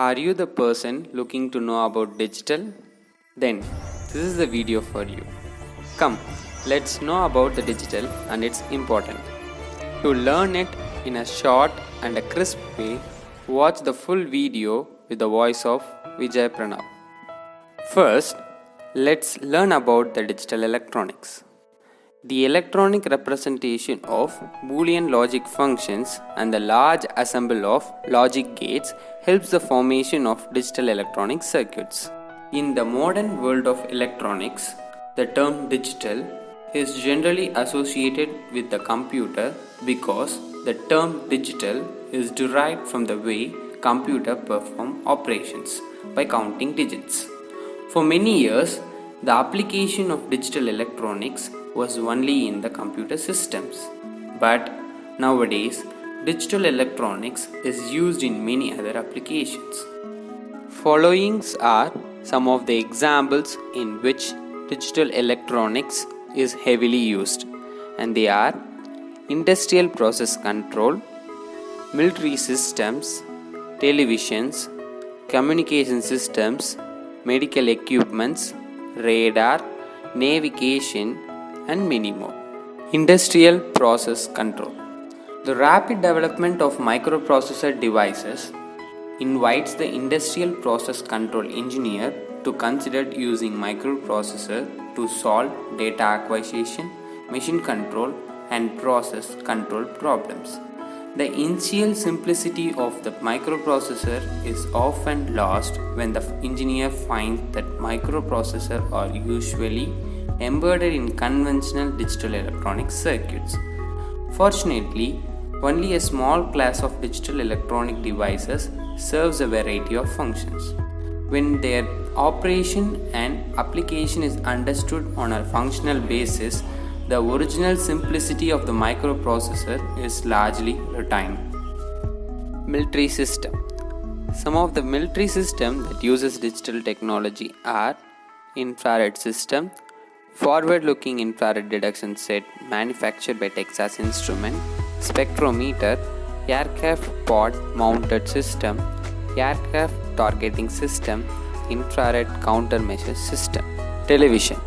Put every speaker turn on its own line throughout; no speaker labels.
Are you the person looking to know about digital? Then, this is the video for you. Come, let's know about the digital and its importance. To learn it in a short and a crisp way, watch the full video with the voice of Vijay Pranav. First, let's learn about the digital electronics. The electronic representation of Boolean logic functions and the large assemble of logic gates helps the formation of digital electronic circuits. In the modern world of electronics, the term digital is generally associated with the computer because the term digital is derived from the way computer perform operations by counting digits. For many years, the application of digital electronics was only in the computer systems. But nowadays, digital electronics is used in many other applications. Followings are some of the examples in which digital electronics is heavily used, and they are industrial process control, military systems, televisions, communication systems, medical equipments, radar, navigation, and many more. Industrial process control. The rapid development of microprocessor devices invites the industrial process control engineer to consider using microprocessor to solve data acquisition, machine control, and process control problems. The initial simplicity of the microprocessor is often lost when the engineer finds that microprocessors are usually embedded in conventional digital electronic circuits. Fortunately, only a small class of digital electronic devices serves a variety of functions. When their operation and application is understood on a functional basis, the original simplicity of the microprocessor is largely retained. Military system. Some of the military systems that uses digital technology are infrared system, forward-looking infrared detection set manufactured by Texas Instruments, spectrometer, aircraft pod mounted system, aircraft targeting system, infrared countermeasure system. Television.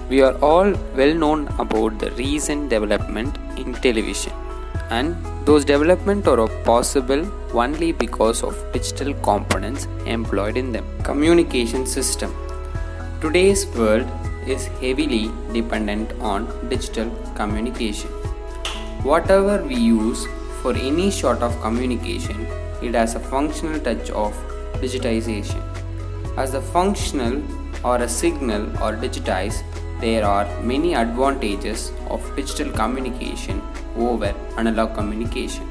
We are all well known about the recent development in television, and those developments are possible only because of digital components employed in them. Communication system. Today's world is heavily dependent on digital communication. Whatever we use for any sort of communication, it has a functional touch of digitization. As the functional or a signal are digitized, there are many advantages of digital communication over analog communication.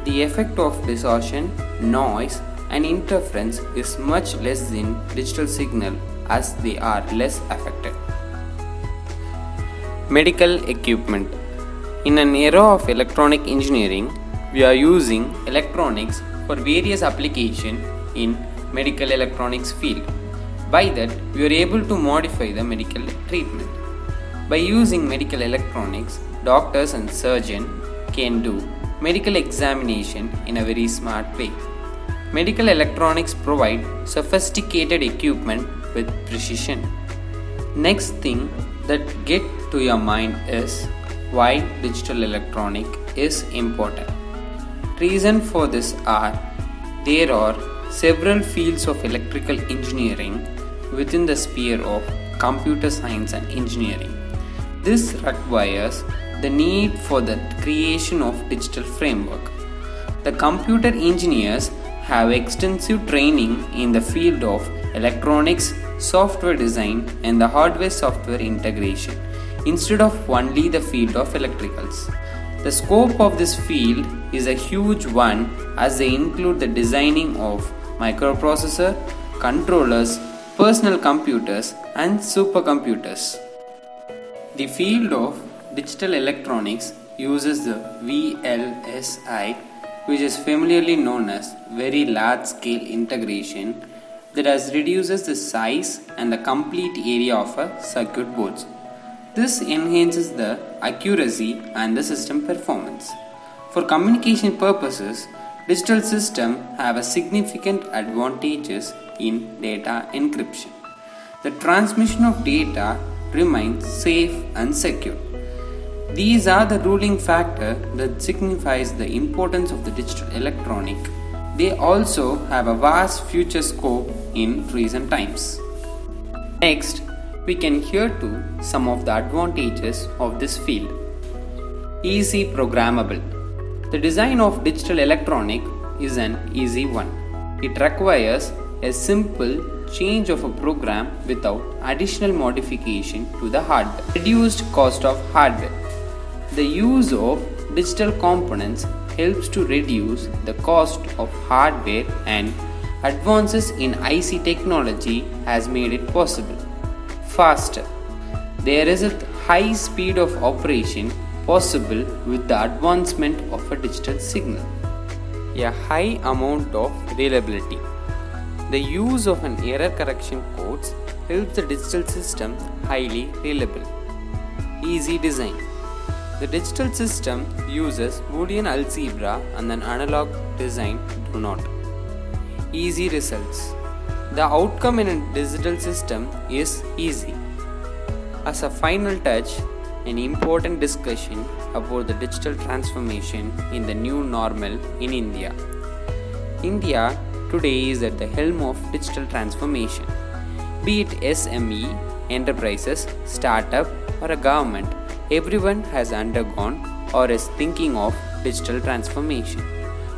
The effect of distortion, noise, and interference is much less in digital signal as they are less affected. Medical equipment. In an era of electronic engineering, we are using electronics for various applications in medical electronics field. By that, we are able to modify the medical treatment. By using medical electronics, doctors and surgeons can do medical examination in a very smart way. Medical electronics provide sophisticated equipment with precision. Next thing that get to your mind is why digital electronic is important. Reason for this are there are several fields of electrical engineering within the sphere of computer science and engineering. This requires the need for the creation of digital framework. The computer engineers have extensive training in the field of electronics, software design, and the hardware-software integration instead of only the field of electricals. The scope of this field is a huge one as they include the designing of microprocessor, controllers, personal computers, and supercomputers. The field of digital electronics uses the VLSI, which is familiarly known as very large scale integration that reduces the size and the complete area of a circuit board. This enhances the accuracy and the system performance. For communication purposes, digital systems have a significant advantages in data encryption. The transmission of data remains safe and secure. These are the ruling factor that signifies the importance of the digital electronic. They also have a vast future scope in recent times. Next, we can hear to some of the advantages of this field. Easy programmable. The design of digital electronic is an easy one. It requires a simple change of a program without additional modification to the hardware. Reduced cost of hardware. The use of digital components helps to reduce the cost of hardware, and advances in IC technology has made it possible. Faster. There is a high speed of operation possible with the advancement of a digital signal. A high amount of reliability. The use of an error correction codes helps the digital system highly reliable. Easy design. The digital system uses Boolean algebra and an analog design do not. Easy results. The outcome in a digital system is easy. As a final touch, an important discussion about the digital transformation in the new normal in India. India today is at the helm of digital transformation. Be it SME, enterprises, startup, or a government, everyone has undergone or is thinking of digital transformation.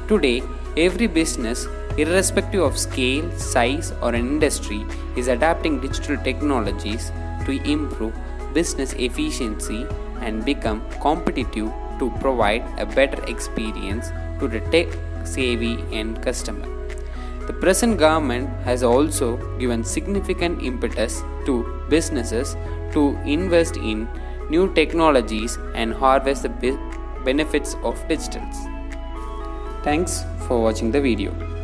Today, every business, irrespective of scale, size, or an industry, is adapting digital technologies to improve business efficiency and become competitive to provide a better experience to the tech-savvy end customer. The present government has also given significant impetus to businesses to invest in new technologies and harvest the benefits of digitals. Thanks for watching the video.